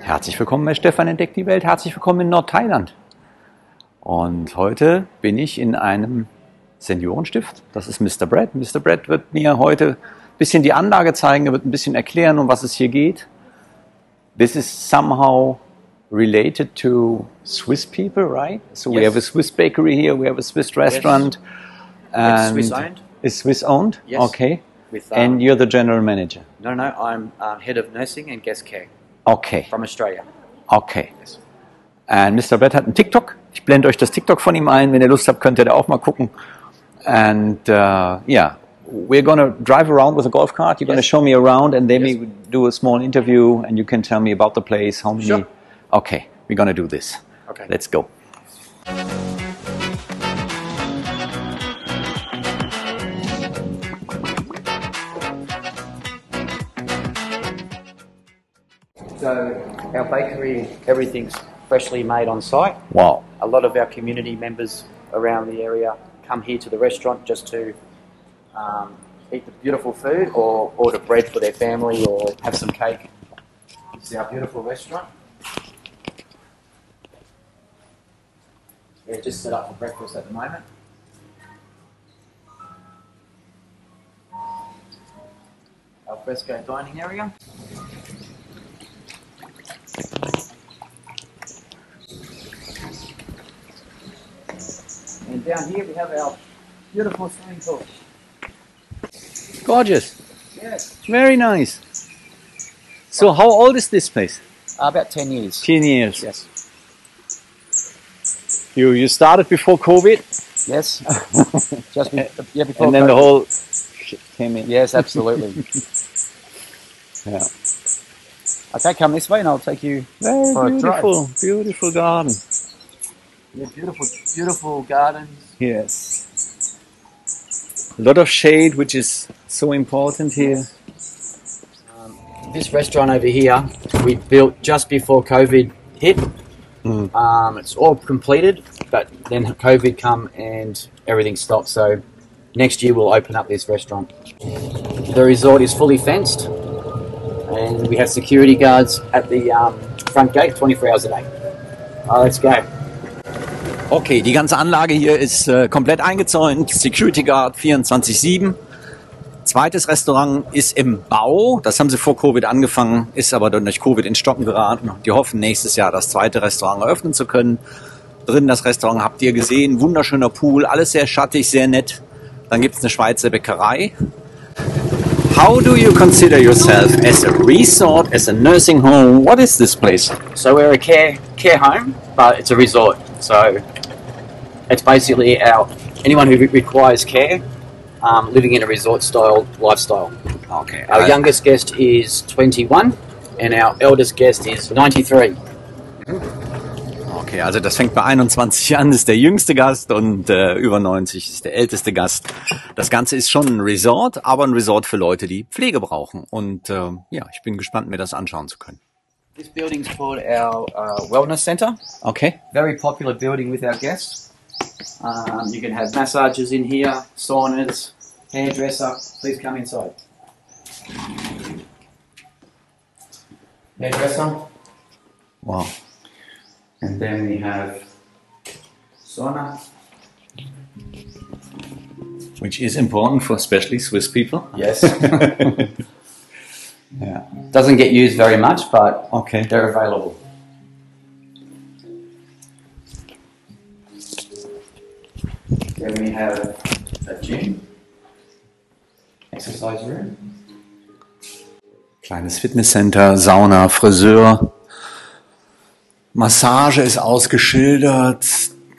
Herzlich willkommen bei Stefan entdeckt die Welt. Herzlich willkommen in Nordthailand. Und heute bin ich in einem Seniorenstift. Das ist Mr. Brad. Mr. Brad wird mir heute ein bisschen die Anlage zeigen. Er wird ein bisschen erklären, um was es hier geht. This is somehow related to Swiss people, right? So we have a Swiss bakery here. We have a Swiss restaurant. It's Swiss owned. It's Swiss owned? Yes. Okay. With, And you're the general manager? No, I'm head of nursing and guest care Okay. from Australia. Okay. Yes. And Mr. Brad hat einen TikTok. Ich blende euch das TikTok von ihm ein. Wenn ihr Lust habt, könnt ihr da auch mal gucken. And yeah, we're going to drive around with a golf cart. You're going to show me around and then we do a small interview and you can tell me about the place, how many... Sure. Okay, we're going to do this. Okay. Let's go. So our bakery, everything's freshly made on site. Wow. A lot of our community members around the area come here to the restaurant just to eat the beautiful food or order bread for their family or have some cake. This is our beautiful restaurant. We're just set up for breakfast at the moment. Our fresco dining area. And down here we have our beautiful swimming pool. Gorgeous. Yes. Very nice. So how old is this place? About 10 years. 10 years. Yes. You started before COVID? Yes. Before And then COVID. the whole shit came in. Yes, absolutely. Yeah. Okay, come this way and I'll take you Very for a drive. beautiful, beautiful garden. Yeah, beautiful gardens. Yes. A lot of shade, which is so important here. This restaurant over here, we built just before COVID hit. It's all completed, but then COVID come and everything stopped. So next year we'll open up this restaurant. The resort is fully fenced, and we have security guards at the front gate 24 hours a day. Let's go. Okay, die ganze Anlage hier ist komplett eingezäunt. Security Guard 24/7. Zweites Restaurant ist im Bau. Das haben sie vor Covid angefangen, ist aber dann durch Covid in Stocken geraten. Die hoffen nächstes Jahr das zweite Restaurant eröffnen zu können. Drin das Restaurant habt ihr gesehen. Wunderschöner Pool, alles sehr schattig, sehr nett. Dann gibt es eine Schweizer Bäckerei. How do you consider yourself as a resort, as a nursing home? What is this place? So we're a care home, but it's a resort. So it's basically anyone who requires care, living in a resort-style lifestyle. Okay. Our youngest guest is 21 and our eldest guest is 93. Okay, also das fängt bei 21 an, ist der jüngste Gast und über 90 ist der älteste Gast. Das Ganze ist schon ein Resort, aber ein Resort für Leute, die Pflege brauchen. Und ja, ich bin gespannt, mir das anschauen zu können. This building's called our Wellness Centre. Okay. Very popular building with our guests. You can have massages in here, saunas, hairdresser. Please come inside. Hairdresser. Wow. And then we have sauna. Which is important for especially Swiss people. Yes. Yeah. Doesn't get used very much, but Okay. they're available. Then we have a gym, exercise room. Kleines Fitnesscenter, Sauna, Friseur. Massage ist ausgeschildert.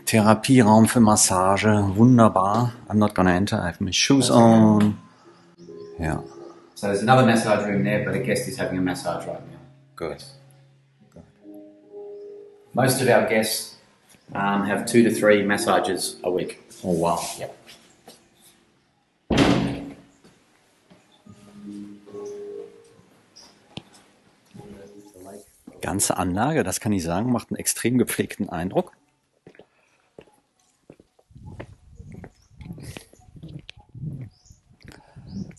Therapieraum für Massage. Wunderbar. I'm not gonna enter. I have my shoes on. Ja. So there's another massage room there, but a guest is having a massage right now. Good. Most of our guests have 2 to 3 massages a week. Oh wow. Yep. Ganze Anlage, das kann ich sagen, macht einen extrem gepflegten Eindruck.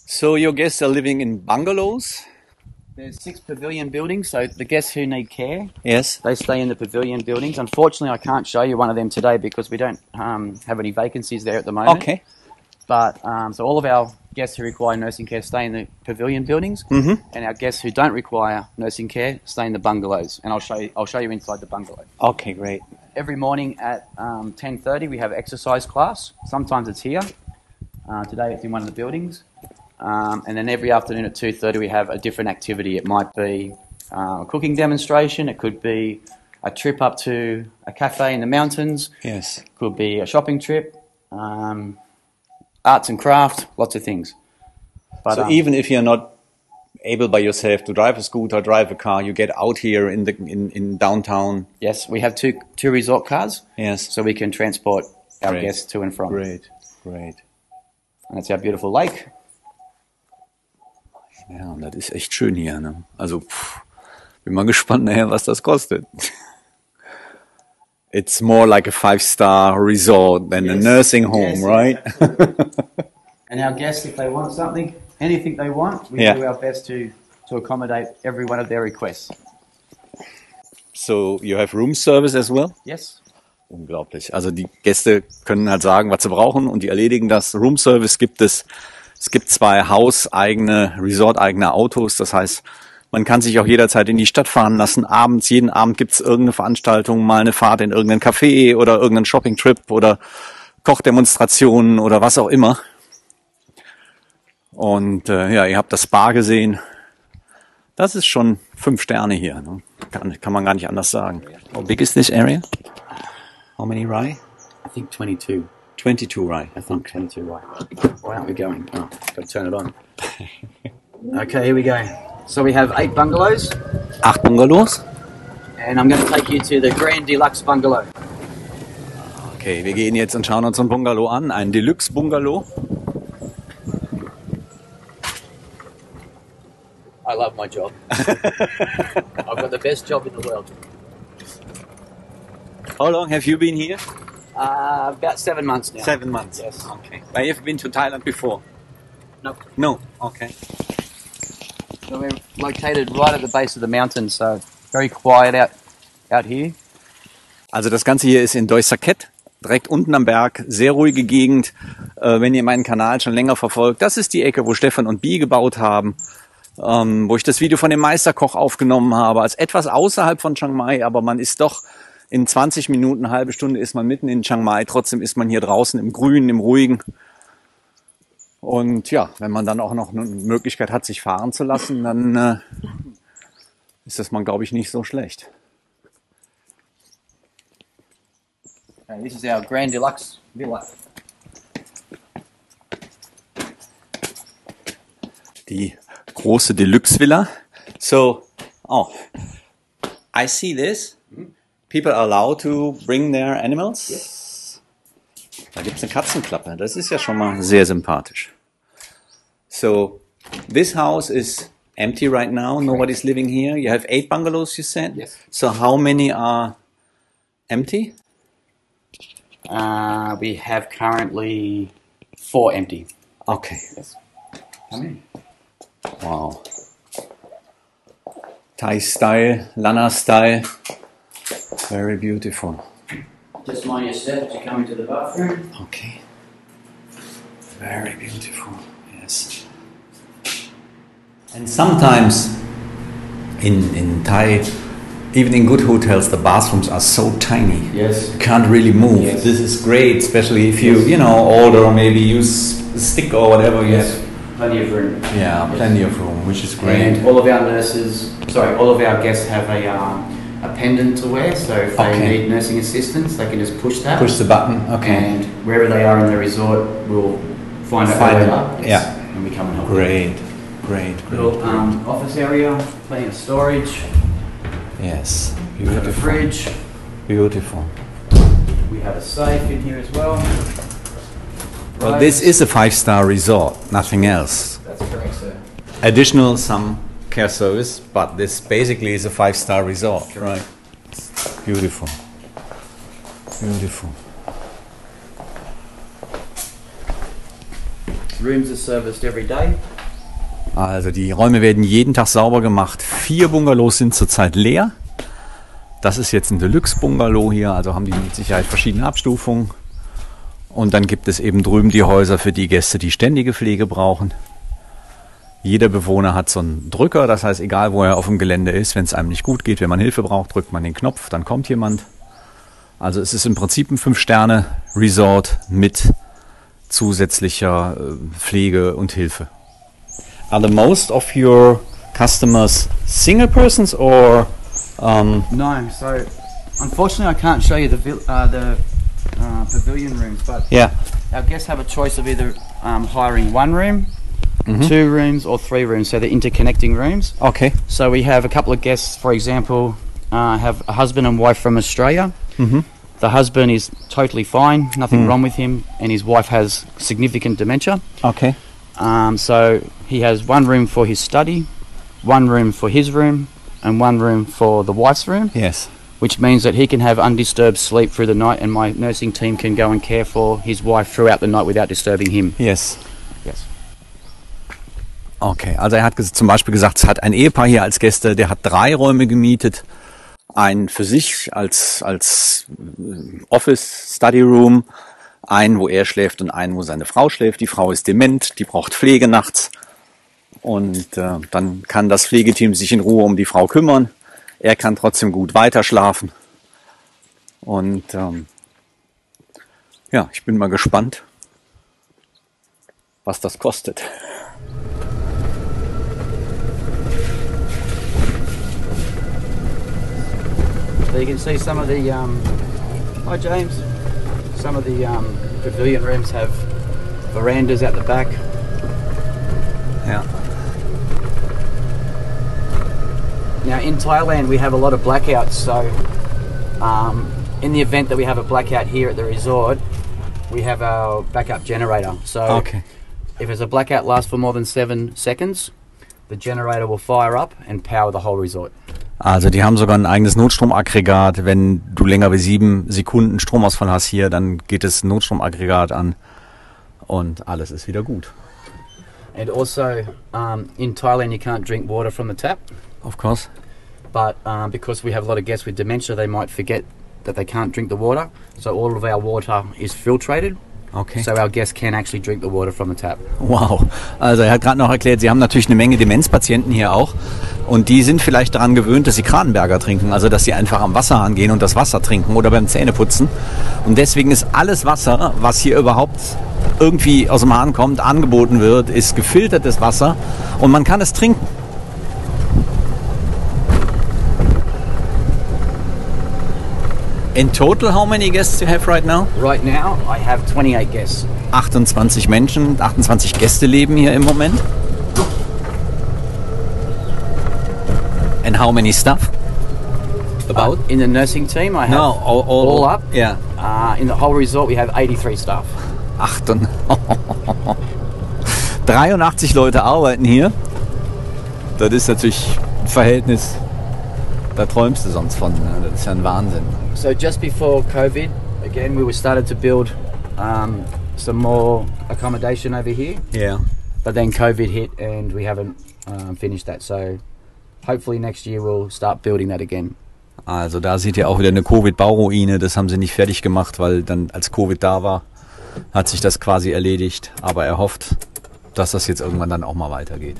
So your guests are living in bungalows? There's 6 pavilion buildings, so the guests who need care, Yes. they stay in the pavilion buildings. Unfortunately, I can't show you one of them today because we don't have any vacancies there at the moment. Okay. But so all of our guests who require nursing care stay in the pavilion buildings, and our guests who don't require nursing care stay in the bungalows. And I'll show you inside the bungalow. Okay, great. Every morning at 10:30 we have exercise class. Sometimes it's here. Today it's in one of the buildings. And then every afternoon at 2:30 we have a different activity. It might be a cooking demonstration. It could be a trip up to a cafe in the mountains. Yes. It could be a shopping trip. Arts and craft, lots of things. But, So even if you're not able by yourself to drive a scooter, drive a car, you get out here in downtown. yes, we have two resort cars, Yes. so we can transport our Great. guests to and from. Great. Great. And it's our beautiful lake. Ja, und das ist echt schön hier. Ne? Also, bin mal gespannt nachher, was das kostet. It's more like a 5-star resort than a Yes. nursing home, Yes, right? And our guests, if they want something, anything they want, we Yeah. do our best to accommodate every one of their requests. So, you have room service as well? Yes. Unglaublich. Also die Gäste können halt sagen, was sie brauchen und die erledigen das. Room Service gibt es. Es gibt 2 hauseigene, resorteigene Autos. Das heißt, man kann sich auch jederzeit in die Stadt fahren lassen. Abends, jeden Abend gibt es irgendeine Veranstaltung, mal eine Fahrt in irgendein Café oder irgendeinen Shopping-Trip oder Kochdemonstrationen oder was auch immer. Und ja, ihr habt das Spa gesehen. Das ist schon 5 Sterne hier. Ne? Kann man gar nicht anders sagen. How big is this area? How many rye? I think 22. 22 rye. I think 22, right. Why aren't we going? Oh, got to turn it on. Okay, here we go. So we have 8 bungalows, 8 Bungalows. and I'm going to take you to the Grand Deluxe Bungalow. Okay, wir gehen jetzt und schauen uns ein Bungalow an. Ein Deluxe Bungalow. I love my job. I've got the best job in the world. How long have you been here? About 7 months now. 7 months. Yes. Okay. But you've been to Thailand before? No. No. Okay. So we're located right at the base of the mountain, so very quiet out here. Also das Ganze hier ist in Doi Saket, direkt unten am Berg, sehr ruhige Gegend. Wenn ihr meinen Kanal schon länger verfolgt, das ist die Ecke, wo Stefan und Bi gebaut haben, wo ich das Video von dem Meisterkoch aufgenommen habe, als etwas außerhalb von Chiang Mai, aber man ist doch in 20 Minuten, eine halbe Stunde ist man mitten in Chiang Mai, trotzdem ist man hier draußen im Grünen, im Ruhigen. Und ja, wenn man dann auch noch eine Möglichkeit hat, sich fahren zu lassen, dann ist das mal, glaube ich, nicht so schlecht. Okay, this is our Grand Deluxe Villa. Die große Deluxe-Villa. So, I see this. People are allowed to bring their animals. Yes. Da gibt's eine Katzenklappe. Das ist ja schon mal sehr sympathisch. So, this house is empty right now. Nobody's living here. You have 8 bungalows, you said? Yes. So how many are empty? We have currently 4 empty. Okay. Yes. Come in. Wow. Thai style, Lana style. Very beautiful. Just mind your step as you come into the bathroom. Okay. Very beautiful. Yes. And sometimes in Thai, even in good hotels, the bathrooms are so tiny. Yes. You can't really move. Yes. This is great, especially if you, order or maybe use a stick or whatever you have. Plenty of room. Yeah, plenty of room, which is great. And all of our guests have a pendant to wear, so if they need nursing assistance, they can just push that. Push the button, okay. And wherever they are in the resort, we'll find out where they are. Yeah. And we come and help. Great. Little office area, plenty of storage. Yes, We have a beautiful. fridge. Beautiful. We have a safe in here as well. Well, this is a 5-star resort, nothing else. That's correct, sir. Additional some care service, but this basically is a 5-star resort, right? Beautiful. Beautiful. Rooms are serviced every day. Also die Räume werden jeden Tag sauber gemacht. 4 Bungalows sind zurzeit leer. Das ist jetzt ein Deluxe-Bungalow hier, also haben die mit Sicherheit verschiedene Abstufungen. Und dann gibt es eben drüben die Häuser für die Gäste, die ständige Pflege brauchen. Jeder Bewohner hat so einen Drücker, das heißt, egal wo er auf dem Gelände ist, wenn es einem nicht gut geht, wenn man Hilfe braucht, drückt man den Knopf, dann kommt jemand. Also es ist im Prinzip ein 5-Sterne-Resort mit zusätzlicher Pflege und Hilfe. Are the most of your customers single persons or No, so unfortunately I can't show you the pavilion rooms, but yeah. our guests have a choice of either hiring 1 room, 2 rooms or 3 rooms, so they're interconnecting rooms. Okay. So we have a couple of guests, for example, have a husband and wife from Australia. The husband is totally fine, nothing wrong with him, and his wife has significant dementia. Okay. So he has 1 room for his study, 1 room for his room, and 1 room for the wife's room. Yes. Which means that he can have undisturbed sleep through the night, and my nursing team can go and care for his wife throughout the night without disturbing him. Yes. Yes. Okay, also er hat zum Beispiel gesagt, es hat ein Ehepaar hier als Gäste, der hat 3 Räume gemietet. Einen für sich als Office, Study Room, einen, wo er schläft und einen, wo seine Frau schläft. Die Frau ist dement, die braucht Pflege nachts. Und dann kann das Pflegeteam sich in Ruhe um die Frau kümmern. Er kann trotzdem gut weiter schlafen. Und ja, ich bin mal gespannt, was das kostet. So you can see some of the, hi James, some of the pavilion rooms have verandas at the back. Ja. Now in Thailand we have a lot of blackouts, so in the event that we have a blackout here at the resort, we have our backup generator. So Okay. if there's a blackout lasts for more than 7 seconds, the generator will fire up and power the whole resort. Also die haben sogar ein eigenes Notstromaggregat. Wenn du länger wie 7 Sekunden Stromausfall hast hier, dann geht das Notstromaggregat an und alles ist wieder gut. And also in Thailand you can't drink water from the tap. Of course. But because we have a lot of guests with dementia, they might forget that they can't drink the water. So all of our water is filtrated. Okay. So our guests can actually drink the water from the tap. Wow. Also er hat gerade noch erklärt, sie haben natürlich eine Menge Demenzpatienten hier auch. Und die sind vielleicht daran gewöhnt, dass sie Kranenberger trinken. Also dass sie einfach am Wasserhahn gehen und das Wasser trinken oder beim Zähneputzen. Und deswegen ist alles Wasser, was hier überhaupt irgendwie aus dem Hahn kommt, angeboten wird, ist gefiltertes Wasser. Und man kann es trinken. In total, how many guests you have right now? Right now, I have 28 guests. 28 Menschen, 28 Gäste leben hier im Moment. And how many staff? About? In the nursing team, I have No, all up. Yeah. In the whole resort, we have 83 staff. 83 Leute arbeiten hier. Das ist natürlich ein Verhältnis, da träumst du sonst von. Das ist ja ein Wahnsinn. So just before COVID, again, we started to build some more accommodation over here. Yeah. But then COVID hit and we haven't finished that. So hopefully next year we'll start building that again. Also da seht ihr auch wieder eine Covid-Bauruine. Das haben sie nicht fertig gemacht, weil dann als Covid da war, hat sich das quasi erledigt. Aber er hofft, dass das jetzt irgendwann dann auch mal weitergeht.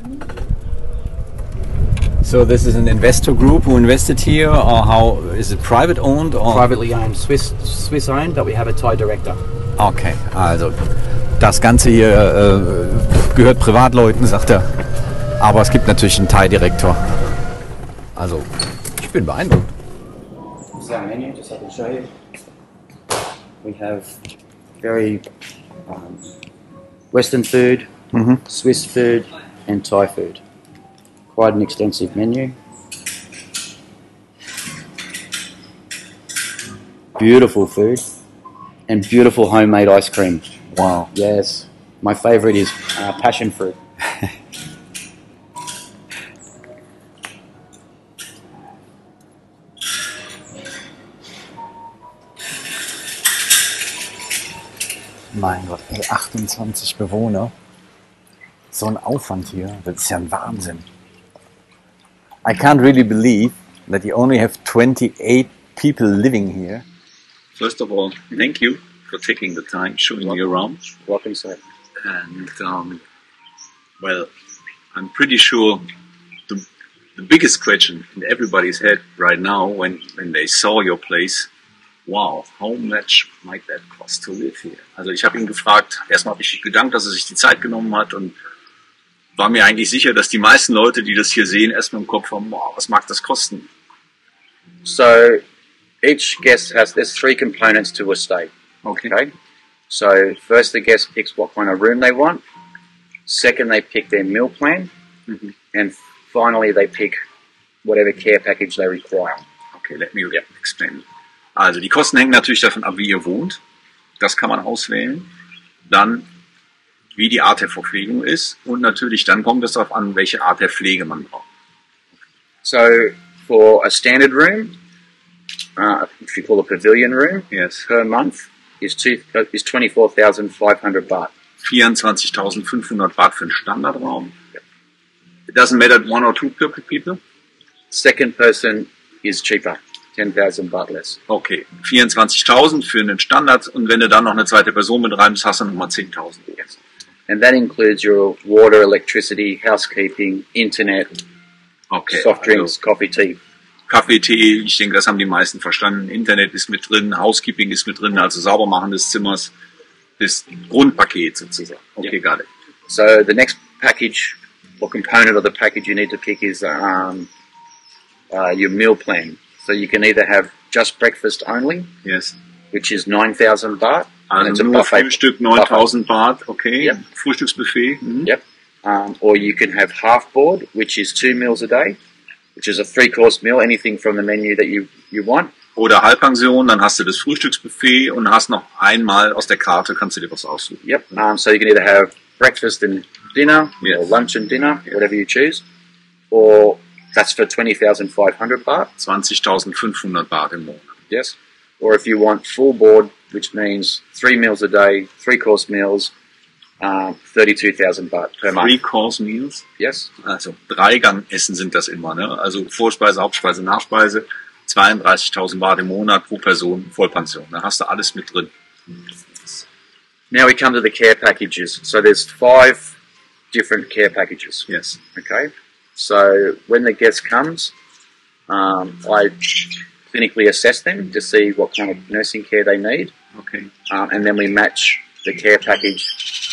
So this is an investor group who invested here, or how is it private owned? Or? Privately owned, Swiss owned, but we have a Thai director. Okay, also das Ganze hier gehört Privatleuten, sagt er. Aber es gibt natürlich einen Thai-Direktor. Also ich bin beeindruckt. This is our menu, just so I can show you. We have very Western food, Swiss food, and Thai food. Quite an extensive menu. Beautiful food and beautiful homemade ice cream. Wow. Yes, my favorite is passion fruit. Mein Gott, 28 Bewohner. So ein Aufwand hier, das ist ja ein Wahnsinn. I can't really believe that you only have 28 people living here. First of all, thank you for taking the time, showing me around. Welcome, sir. And, well, I'm pretty sure the biggest question in everybody's head right now when they saw your place, wow, how much might that cost to live here? Also ich habe ihn gefragt, erstmal habe ich gedankt, dass er sich die Zeit genommen hat und war mir eigentlich sicher, dass die meisten Leute, die das hier sehen, erstmal im Kopf haben, wow, was mag das kosten? So each guest there's 3 components to a stay. Okay. So first the guest picks what kind of room they want. Second, they pick their meal plan. And finally, they pick whatever care package they require. Okay, let me explain. Also die Kosten hängen natürlich davon ab, wie ihr wohnt. Das kann man auswählen. Dann, wie die Art der Verpflegung ist. Und natürlich, dann kommt es darauf an, welche Art der Pflege man braucht. So, for a standard room, if you call a pavilion room, yes, per month is 24,500 baht. 24.500 Baht für einen Standardraum. It doesn't matter 1 or 2 people. Second person is cheaper, 10,000 baht less. Okay, 24.000 für einen Standard und wenn du dann noch eine zweite Person mit rein bist, hast du nochmal 10.000. Yes. And that includes your water, electricity, housekeeping, internet, okay, soft drinks, coffee, tea. Kaffee, Tee, ich denke, das haben die meisten verstanden. Internet ist mit drin, Housekeeping ist mit drin, also Saubermachen des Zimmers, das Grundpaket sozusagen. Okay, got it. So the next package or component of the package you need to pick is your meal plan. So you can either have just breakfast only, yes, which is 9,000 baht. Also nur Frühstück, 9.000 Baht, okay, yep. Frühstücksbuffet. Yep. Or you can have half board, which is 2 meals a day, which is a 3-course meal, anything from the menu that you want. Oder Halbpension, dann hast du das Frühstücksbuffet und hast noch einmal aus der Karte, kannst du dir was aussuchen. Yep. So you can either have breakfast and dinner, yes, or lunch and dinner, yes, whatever you choose, or that's for 20,500 baht. 20.500 Baht im Monat. Yes. Or if you want full board, which means 3 meals a day, 3-course meals, 32,000 Baht per month. 3-course meals? Yes. Also 3-Gang-Essen sind das immer, ne? Also Vorspeise, Hauptspeise, Nachspeise, 32.000 Baht im Monat pro Person, Vollpension. Da hast du alles mit drin. Now we come to the care packages. So there's 5 different care packages. Yes. Okay. So when the guest comes, I clinically assess them to see what kind of nursing care they need. Okay. And then we match the care package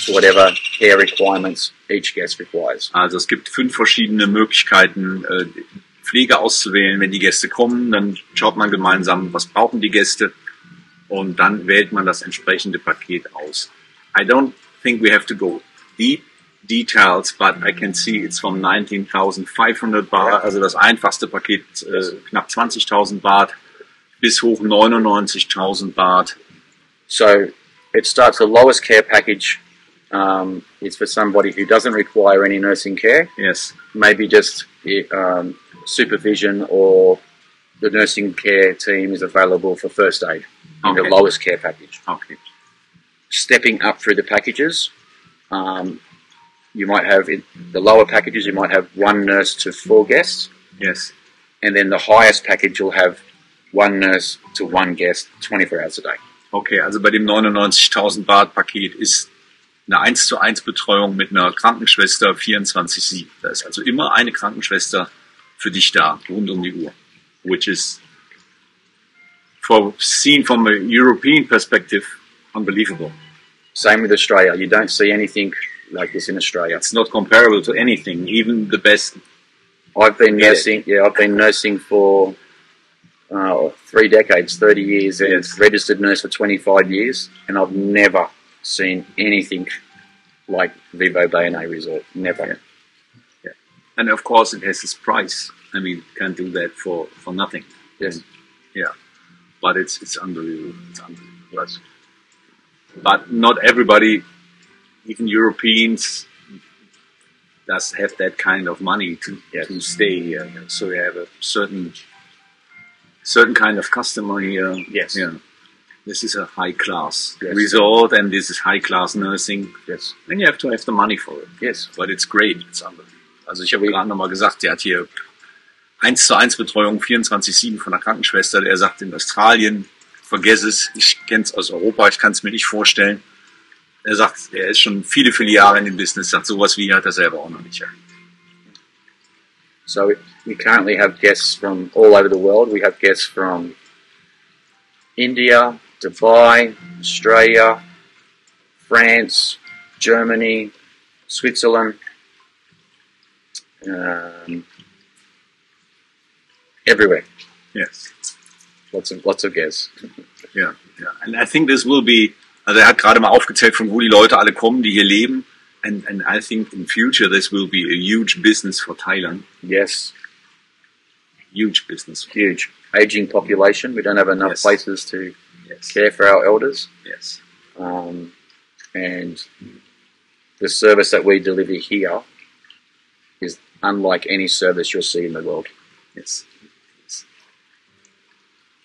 to whatever care requirements each guest requires. Also es gibt 5 verschiedene Möglichkeiten, Pflege auszuwählen. Wenn die Gäste kommen, dann schaut man gemeinsam, was brauchen die Gäste und dann wählt man das entsprechende Paket aus. I don't think we have to go deep details, but I can see it's from 19.500 Baht, also das einfachste Paket knapp 20.000 Baht bis hoch 99.000 Baht. So it starts, the lowest care package is for somebody who doesn't require any nursing care. Yes. Maybe just supervision, or the nursing care team is available for first aid in the lowest care package. Okay. Stepping up through the packages, you might have, in the lower packages, you might have 1 nurse to 4 guests. Yes. And then the highest package will have 1 nurse to 1 guest 24 hours a day. Okay, also bei dem 99.000 Baht Paket ist eine 1:1 Betreuung mit einer Krankenschwester 24/7. Da ist also immer eine Krankenschwester für dich da, rund um die Uhr. Which is, seen from a European perspective, unbelievable. Same with Australia. You don't see anything like this in Australia. It's not comparable to anything, even the best. I've been nursing. Yeah, I've been nursing for 3 decades, 30 years, and yes, registered nurse for 25 years, and I've never seen anything like Vivo Bayonne Resort. Never. Yeah. Yeah. And of course, it has its price. I mean, you can't do that for nothing. Yes. And, yeah. But it's unbelievable. It's unbelievable. But not everybody, even Europeans, does have that kind of money to stay here. So you have a certain kind of customer here. Yes. Yeah. this is a high-class Yes. resort and this is high-class nursing. Yes. And you have to have the money for it. Yes. But it's great. It's unbelievable. Also ich habe gerade nochmal gesagt, der hat hier 1:1 Betreuung, 24/7 von der Krankenschwester. Der sagt in Australien, vergess es, ich kenne es aus Europa, ich kann es mir nicht vorstellen. Er sagt, er ist schon viele, viele Jahre in dem Business, sagt, sowas wie hat er selber auch noch nicht. So we currently have guests from all over the world. We have guests from India, Dubai, Australia, France, Germany, Switzerland, everywhere. Yes. Lots of guests. Yeah, yeah. And I think this will be, also er hat gerade mal aufgezählt, von wo die Leute alle kommen, die hier leben. And I think in future this will be a huge business for Thailand. Yes, Huge business. huge. Aging population. We don't have enough Yes. places to Yes. care for our elders. Yes. And the service that we deliver here is unlike any service you'll see in the world. Yes. Yes.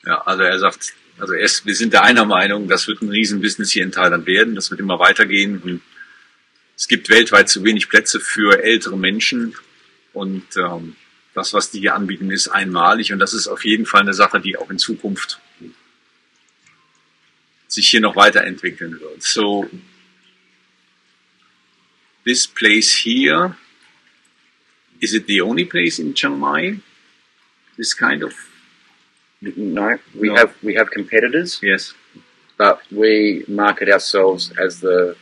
Ja, also er sagt, wir sind der einer Meinung, das wird ein Riesenbusiness hier in Thailand werden, das wird immer weitergehen. Und es gibt weltweit zu wenig Plätze für ältere Menschen und das, was die hier anbieten, ist einmalig und das ist auf jeden Fall eine Sache, die auch in Zukunft sich hier noch weiterentwickeln wird. So, this place here, is it the only place in Chiang Mai? This kind of? No, No. we have competitors, Yes. but we market ourselves as the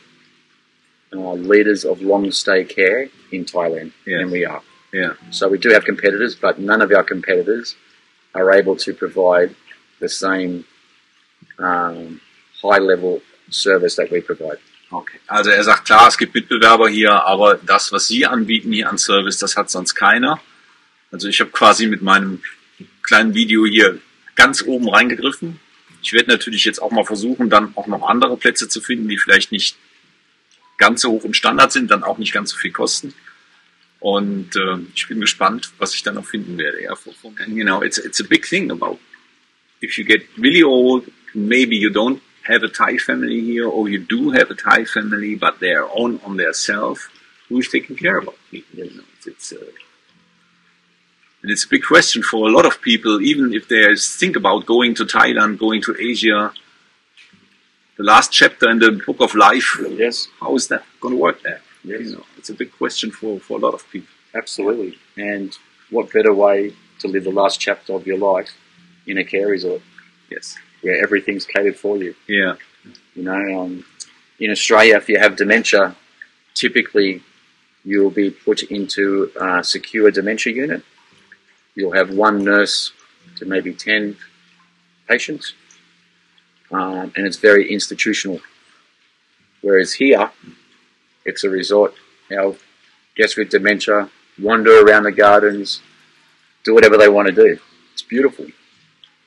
leaders of long stay care in Thailand, Yes. and we are. Yeah. So we do have competitors, but none of our competitors are able to provide the same high-level service that we provide. Okay. Also er sagt, klar, es gibt Mitbewerber hier, aber das, was Sie anbieten hier an Service, das hat sonst keiner. Also ich habe quasi mit meinem kleinen Video hier ganz oben reingegriffen. Ich werde natürlich jetzt auch mal versuchen, dann auch noch andere Plätze zu finden, die vielleicht nicht ganz so hoch im Standard sind, dann auch nicht ganz so viel kosten. Und ich bin gespannt, was ich dann noch finden werde. Ja, and, you know, it's a big thing about if you get really old, maybe you don't have a Thai family here, or you do have a Thai family, but they're on their self. Who's taking care about people? You know, and it's a big question for a lot of people, even if they think about going to Thailand, going to Asia. The last chapter in the book of life. Yes. How is that going to work there? Yes. You know, it's a big question for a lot of people. Absolutely. And what better way to live the last chapter of your life in a care resort Yes. where everything's catered for you? Yeah. You know, in Australia, if you have dementia, typically you'll be put into a secure dementia unit. You'll have one nurse to maybe 10 patients, and it's very institutional. Whereas here, it's a resort. Our guests with dementia wander around the gardens, do whatever they want to do. It's beautiful.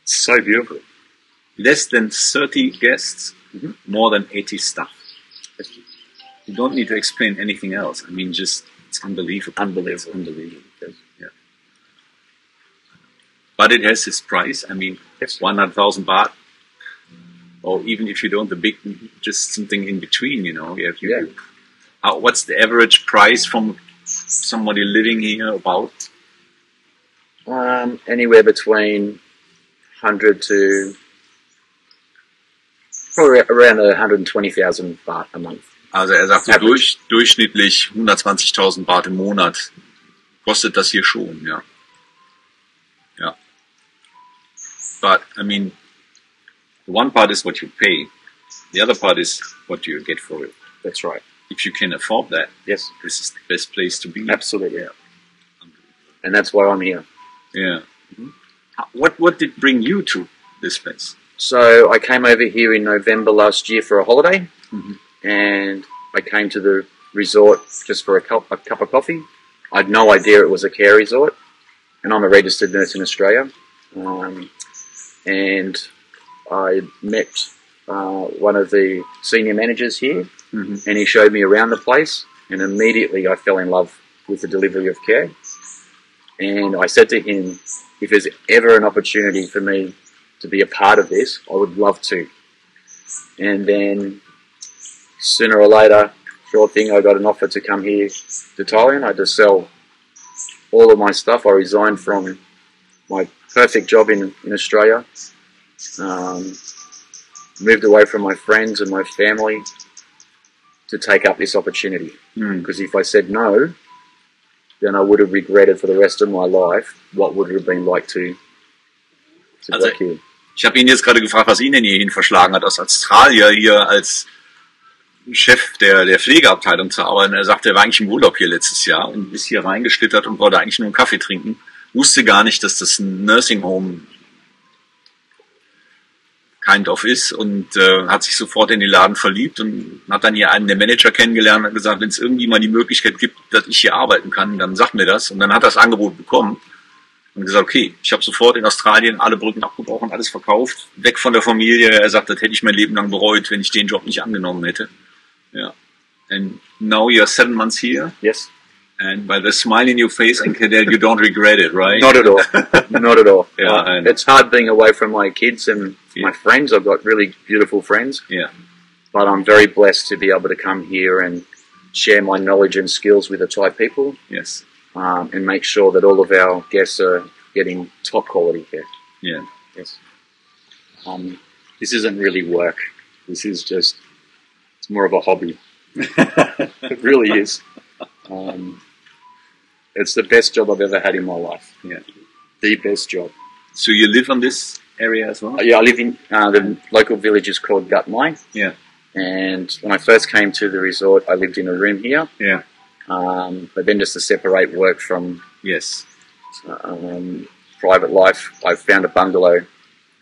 It's so beautiful. Less than 30 guests, more than 80 staff. You don't need to explain anything else. I mean, just, it's unbelievable. Unbelievable. Yeah. But it has its price. I mean, Yes. 100,000 baht. Or even if you don't, the big, just something in between, you know. Yeah. What's the average price from somebody living here about? Anywhere between 100 to probably around 120,000 baht a month. Also er sagt so durchschnittlich 120.000 Baht im Monat kostet das hier schon, ja. Ja. But, I mean, one part is what you pay. The other part is what you get for it. That's right. If you can afford that, Yes, this is the best place to be. absolutely. And that's why I'm here. Yeah. What did bring you to this place? So I came over here in November last year for a holiday, and I came to the resort just for a cup of coffee. I had no idea it was a care resort, and I'm a registered nurse in Australia. And I met one of the senior managers here, and he showed me around the place, and immediately I fell in love with the delivery of care. And I said to him, if there's ever an opportunity for me to be a part of this, I would love to. and then sooner or later, sure thing, I got an offer to come here to Thailand. I had to sell all of my stuff. I resigned from my perfect job in Australia, moved away from my friends and my family to take up this opportunity. Because if I said no, then I would have regretted for the rest of my life what would it have been like to work here. Ich habe ihn jetzt gerade gefragt, was ihn denn hierhin verschlagen hat, aus Australien hier als Chef der Pflegeabteilung zu arbeiten. Er sagte, er war eigentlich im Urlaub hier letztes Jahr und ist hier reingeschlittert und wollte eigentlich nur einen Kaffee trinken. Wusste gar nicht, dass das ein Nursing Home kind of ist und hat sich sofort in den Laden verliebt und hat dann hier einen der Manager kennengelernt und gesagt, wenn es irgendwie mal die Möglichkeit gibt, dass ich hier arbeiten kann, dann sagt mir das. Und dann hat er das Angebot bekommen und gesagt, okay, ich habe sofort in Australien alle Brücken abgebrochen, alles verkauft, weg von der Familie. Er sagt, das hätte ich mein Leben lang bereut, wenn ich den Job nicht angenommen hätte. Ja. And now you're 7 months here. Yes. And by the smile in your face, I can tell you don't regret it, right? Not at all. Not at all. Yeah, it's hard being away from my kids and my friends. I've got really beautiful friends. Yeah. But I'm very blessed to be able to come here and share my knowledge and skills with the Thai people. Yes. And make sure that all of our guests are getting top quality care. Yeah. Yes. This isn't really work. This is just, it's more of a hobby. It really is. It's the best job I've ever had in my life. Yeah. The best job. So you live on this area as well? Yeah, I live in the local village is called Gatmai. Yeah. And when I first came to the resort, I lived in a room here. Yeah. But then just to separate work from private life, I found a bungalow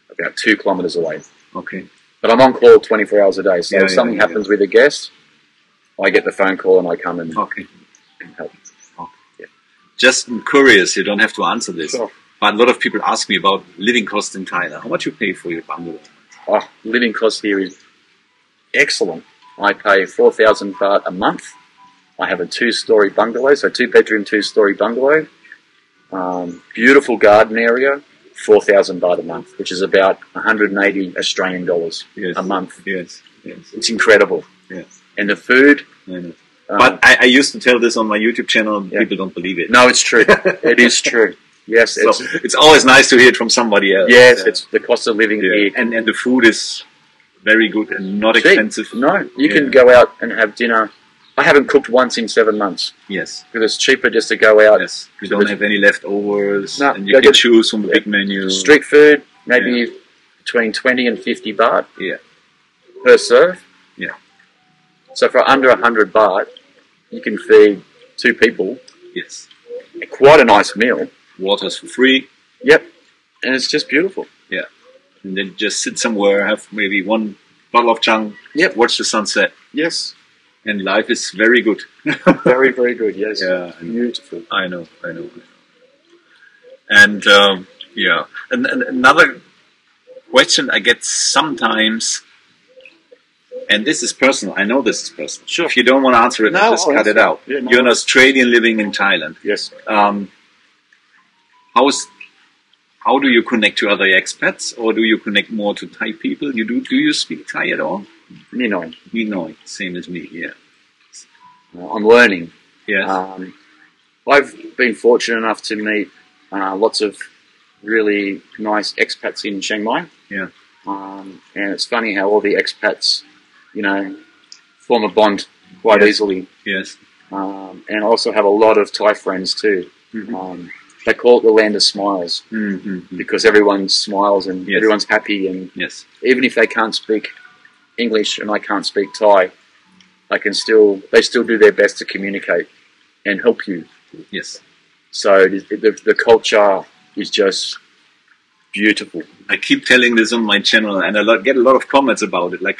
about 2 kilometres away. Okay. But I'm on call 24 hours a day. So if something happens with a guest, I get the phone call and I come and help. Yeah. Just curious, you don't have to answer this. Sure. But a lot of people ask me about living costs in Thailand. How much you pay for your bungalow? Oh, living cost here is excellent. I pay 4,000 baht a month. I have a 2-story bungalow, so 2-bedroom, 2-story bungalow. Beautiful garden area, 4,000 baht a month, which is about 180 Australian dollars a month. Yes, yes. It's incredible. Yeah. And the food. But I used to tell this on my YouTube channel, and people don't believe it. No, it's true. It is true. Yes, so it's always nice to hear it from somebody else. Yes, it's the cost of living here. And the food is very good and not expensive. No, you can go out and have dinner. I haven't cooked once in 7 months. Yes. Because it's cheaper just to go out. Yes. You don't have any leftovers. No, and you can choose from the big menu. Street food, maybe between 20 and 50 baht per serve. Yeah. So for under 100 baht, you can feed 2 people. Yes. Quite a nice meal. Water's for free. Yep. And it's just beautiful. Yeah. And then just sit somewhere, have maybe 1 bottle of chang, watch the sunset. Yes. And life is very good. Very, very good, yes. Yeah. Beautiful. I know. And, and another question I get sometimes, and this is personal, I know this is personal. Sure. If you don't want to answer it, just cut it out. Yeah, You're an Australian living in Thailand. Yes. How do you connect to other expats, or do you connect more to Thai people? Do you speak Thai at all? Ninoi. Same as me, yeah. I'm learning. Yes. I've been fortunate enough to meet lots of really nice expats in Chiang Mai. Yeah. And it's funny how all the expats, form a bond quite easily. Yes. And I also have a lot of Thai friends too. Mm-hmm. They call it the land of smiles because everyone smiles and everyone's happy, and even if they can't speak English and I can't speak Thai, they still do their best to communicate and help you. Yes. So the culture is just beautiful. I keep telling this on my channel, and I get a lot of comments about it. Like,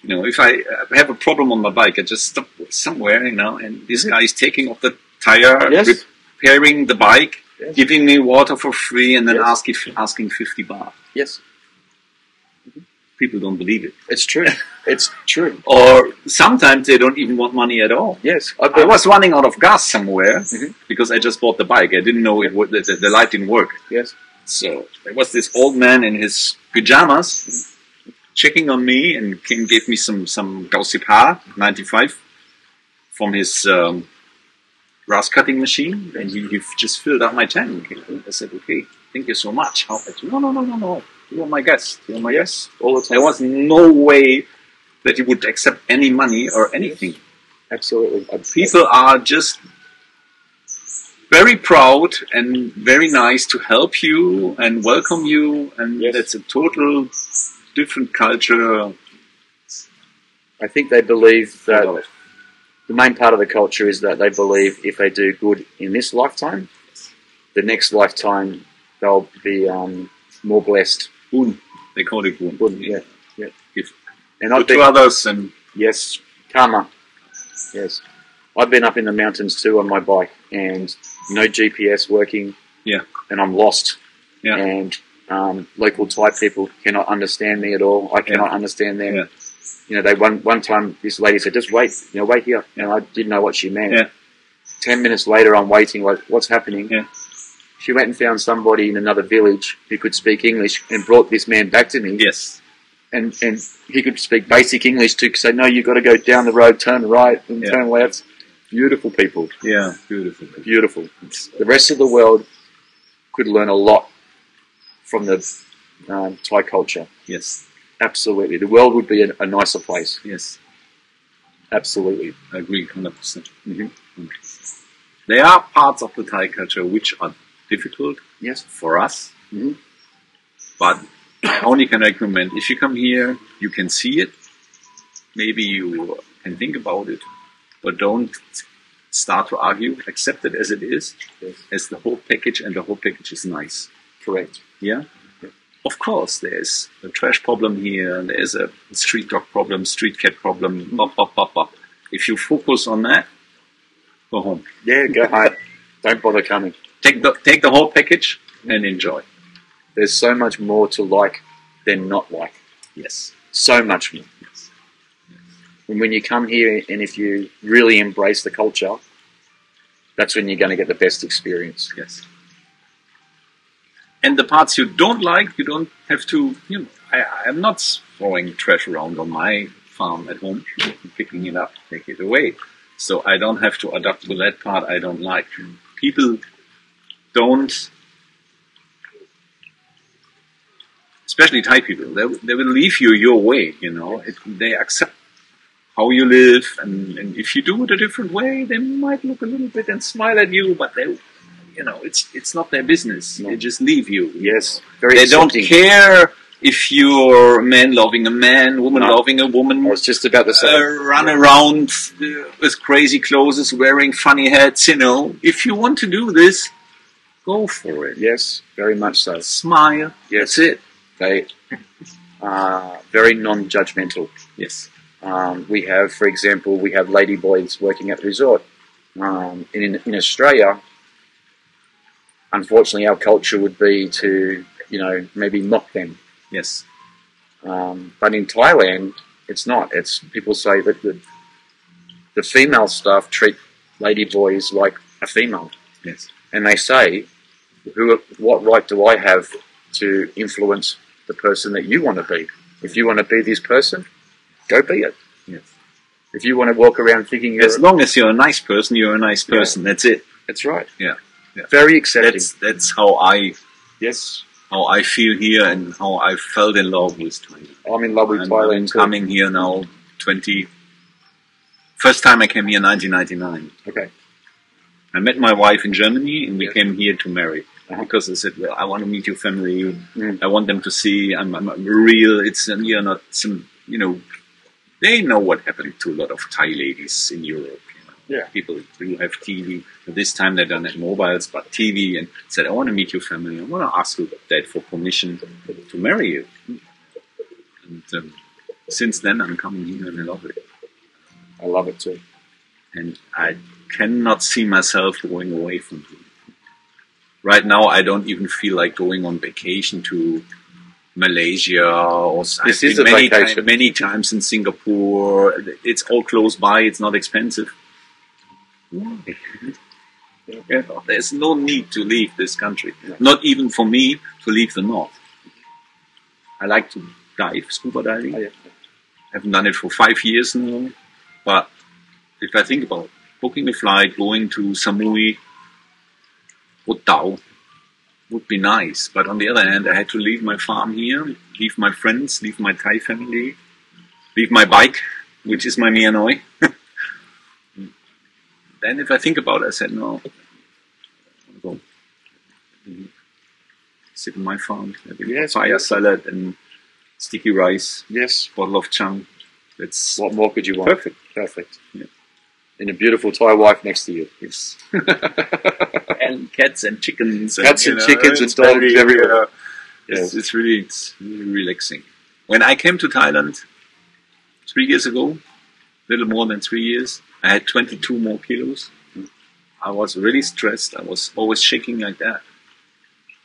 if I have a problem on my bike, I just stop somewhere, and this guy is taking off the tire, repairing the bike, giving me water for free, and then asking 50 baht. Yes. People don't believe it. It's true. It's true. Or sometimes they don't even want money at all. Yes. I was running out of gas somewhere because I just bought the bike. I didn't know the light didn't work. Yes. So there was this old man in his pajamas checking on me and gave me some Gaussipar 95 from his grass cutting machine, and he just filled up my tank. I said, okay, thank you so much. How? No. You are my guest. You are my guest. All the time. There was no way that he would accept any money or anything. Absolutely. People are just very proud and very nice to help you and welcome you, and that's a total different culture. I think they believe that the main part of the culture is that they believe if they do good in this lifetime, the next lifetime they'll be more blessed. Boon. They call it boon. Boon, yeah. Give and good to others and yes, karma. Yes. I've been up in the mountains too on my bike and no GPS working. Yeah. And I'm lost. Yeah. And local Thai people cannot understand me at all. I cannot understand them. Yeah. You know, they one time this lady said, "Just wait, wait here." And I didn't know what she meant. Yeah. 10 minutes later, I'm waiting. Like, what's happening? Yeah. She went and found somebody in another village who could speak English and brought this man back to me. Yes. And he could speak basic English to say, "No, you've got to go down the road, turn right, and turn left." Beautiful people. Yeah, beautiful. Beautiful. The rest of the world could learn a lot from the Thai culture. Yes. Absolutely. The world would be a nicer place. Yes. Absolutely. I agree 100%. Mm-hmm. There are parts of the Thai culture which are difficult for us, but I only can recommend, if you come here, you can see it, maybe you can think about it, but don't start to argue, accept it as it is, as the whole package, and the whole package is nice. Correct. Yeah? Of course, there's a trash problem here, there's a street dog problem, street cat problem, bop, bop, bop, bop. If you focus on that, go home. Yeah, go home. Don't bother coming. Take the whole package and enjoy. There's so much more to like than not like. Yes. So much more. Yes. And when you come here and if you really embrace the culture, that's when you're going to get the best experience. Yes. And the parts you don't like, you don't have to, I'm not throwing trash around on my farm at home, picking it up, take it away. So I don't have to adapt to that part I don't like. People don't, especially Thai people, they will leave you your way, they accept how you live, and if you do it a different way, they might look a little bit and smile at you, but they, it's not their business. No. They just leave you. Yes, they don't care if you're a man loving a man, woman loving a woman. I was just about to say, run around with crazy clothes, wearing funny hats. If you want to do this, go for it. Yes, very much so. Smile. Yes. That's it. They are very non-judgmental. Yes. We have, for example, ladyboys working at the resort. In Australia, unfortunately, our culture would be to, maybe mock them. Yes. But in Thailand, it's not. It's people say that the female staff treat ladyboys like a female. Yes. And they say, what right do I have to influence the person that you want to be? If you want to be this person, go be it. Yes. If you want to walk around thinking you're... As long as you're a nice person, you're a nice person. Yeah. That's it. That's right. Yeah. Very accepting. That's how I... Yes. How I feel here and how I felt in love with Thailand. I'm in love with Thailand. I'm coming here now, first time I came here in 1999. Okay. I met my wife in Germany and we came here to marry. Because I said, well, I want to meet your family. I want them to see I'm real. You're not some, they know what happened to a lot of Thai ladies in Europe. Yeah. People who have TV. At this time they don't have mobiles, but TV, and said, I want to meet your family. I want to ask you dad for permission to marry you. And since then I'm coming here and I love it. I love it too. And I cannot see myself going away from here. Right now I don't even feel like going on vacation to Malaysia, or I've been many times in Singapore. It's all close by, it's not expensive. There's no need to leave this country. Not even for me to leave the north. I like to dive, scuba diving. Oh, yeah. Haven't done it for 5 years now. But if I think about booking a flight, going to Samui or Tao, would be nice. But on the other hand, I had to leave my farm here, leave my friends, leave my Thai family, leave my bike, which is my Mia Noi. Then if I think about it, I said, no, I'll go sit in my farm, having Yes, fire yes. salad and sticky rice, Yes. bottle of chang. That's What more could you want? perfect. Perfect. Yeah. And a beautiful Thai wife next to you. Yes. And cats and chickens. Cats and you know, chickens and it's dogs very, everywhere. It's really relaxing. When I came to Thailand 3 years ago, a little more than 3 years, I had 22 more kilos. I was really stressed. I was always shaking like that.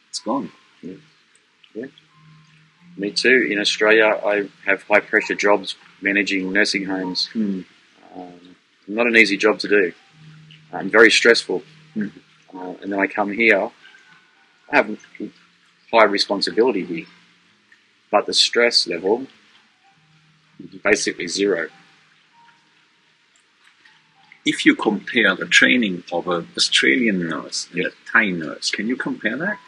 It's gone. Me too. In Australia, I have high pressure jobs managing nursing homes. Not an easy job to do. Very stressful. And then I come here. I have high responsibility here, but the stress level is basically zero. If you compare the training of an Australian nurse and a Thai nurse, can you compare that?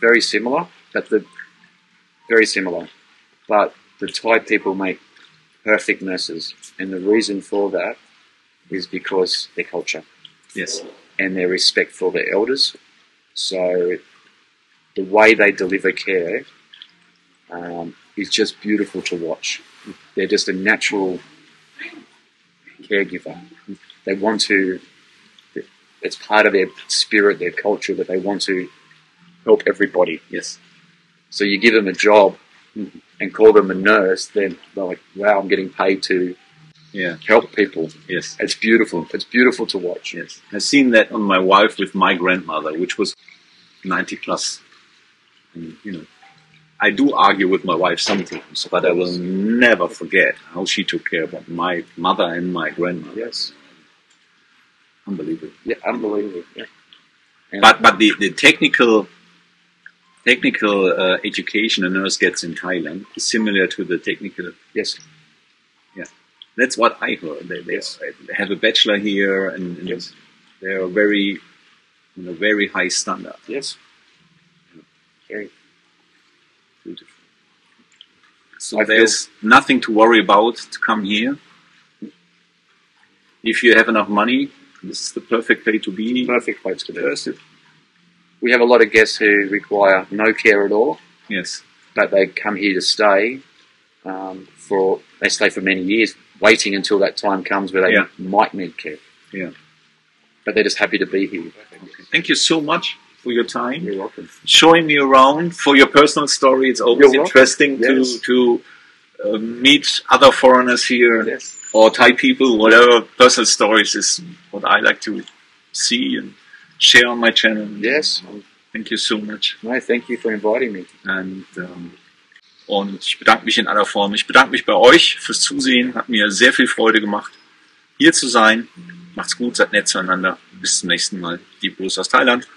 Very similar, but the Thai people make perfect nurses, and the reason for that is because their culture Yes. and their respect for their elders. So the way they deliver care is just beautiful to watch. They're just a natural caregiver. They want to, it's part of their spirit, their culture, that they want to help everybody. Yes. So you give them a job and call them a nurse, then they're like, wow, I'm getting paid to Yeah. help people. Yes. It's beautiful. It's beautiful to watch. Yes. I've seen that on my wife with my grandmother, which was 90 plus. And, you know, I do argue with my wife sometimes, but I will never forget how she took care of my mother and my grandmother. Yes. Unbelievable. Yeah, unbelievable. Yeah. And But the technical education a nurse gets in Thailand is similar to the technical. yes. That's what I heard. They have a bachelor here, and Yes. they're very, very high standard. Yes. Very Beautiful. So there's nothing to worry about to come here. If you have enough money, this is the perfect place to be. perfect place to do. We have a lot of guests who require no care at all, Yes. but they come here to stay they stay for many years, waiting until that time comes where they Yeah. might need care. Yeah. But they're just happy to be here. Thank you so much for your time. You're welcome. Showing me around for your personal story. It's always You're welcome. interesting Yes. to meet other foreigners here Yes. or Thai people. Whatever personal stories is what I like to see and share on my channel. Yes. Thank you so much. No, thank you for inviting me. Und ich bedanke mich in aller Form. Ich bedanke mich bei euch fürs Zusehen. Hat mir sehr viel Freude gemacht, hier zu sein. Macht's gut, seid nett zueinander. Bis zum nächsten Mal. Liebe Grüße aus Thailand.